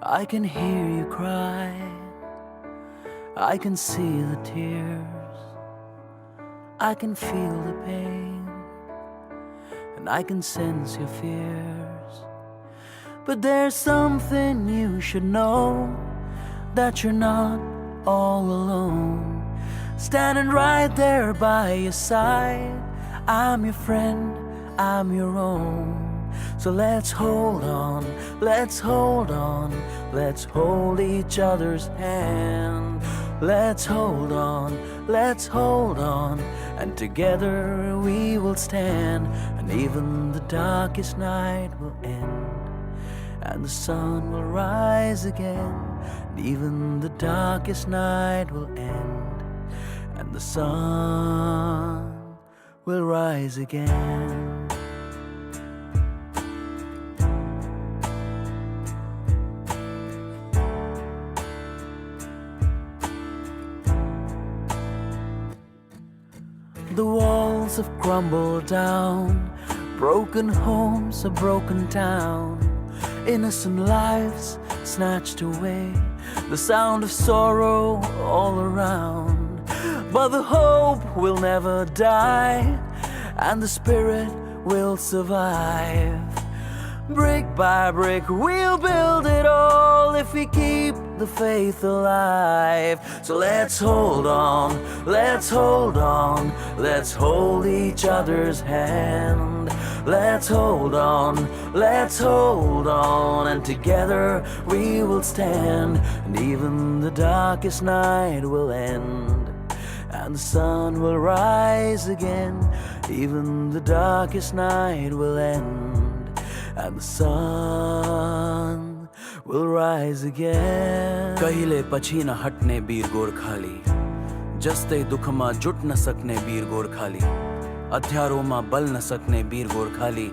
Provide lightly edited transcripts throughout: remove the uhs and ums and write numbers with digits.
I can hear you cry, I can see the tears, I can feel the pain, and I can sense your fears. But there's something you should know, that you're not all alone. Standing right there by your side, I'm your friend, I'm your own. So let's hold on, let's hold on, let's hold each other's hand. Let's hold on, let's hold on, and together we will stand. And even the darkest night will end, and the sun will rise again. And even the darkest night will end, and the sun will rise again. The walls have crumbled down, broken homes, a broken town, innocent lives snatched away, the sound of sorrow all around. But the hope will never die, and the spirit will survive. Brick by brick we'll build it all, if we keep the faith alive. So let's hold on, let's hold on, let's hold each other's hand. Let's hold on, let's hold on, and together we will stand. And even the darkest night will end, and the sun will rise again. Even the darkest night will end, and the sun will rise again. कहिले पछि न हट्ने वीर गोर्खाली, जस्तै दुःखमा जुट्न सक्ने वीर गोर्खाली, अध्यारोमा बल्न सक्ने वीर गोर्खाली,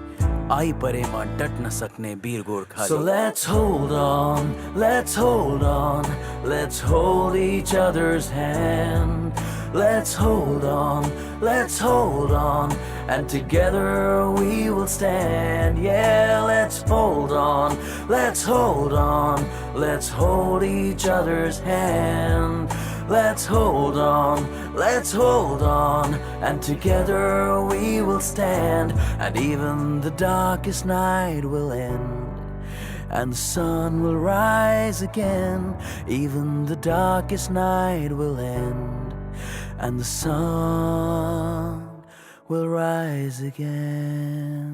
आई परेमा डट्न सक्ने वीर Gorkhali. So let's hold on, let's hold on, let's hold each other's hand. Let's hold on, let's hold on, and together we will stand. Yeah, let's hold on, let's hold on, let's hold each other's hand. Let's hold on, let's hold on, and together we will stand. And even the darkest night will end, and the sun will rise again. Even the darkest night will end, and the sun will rise again.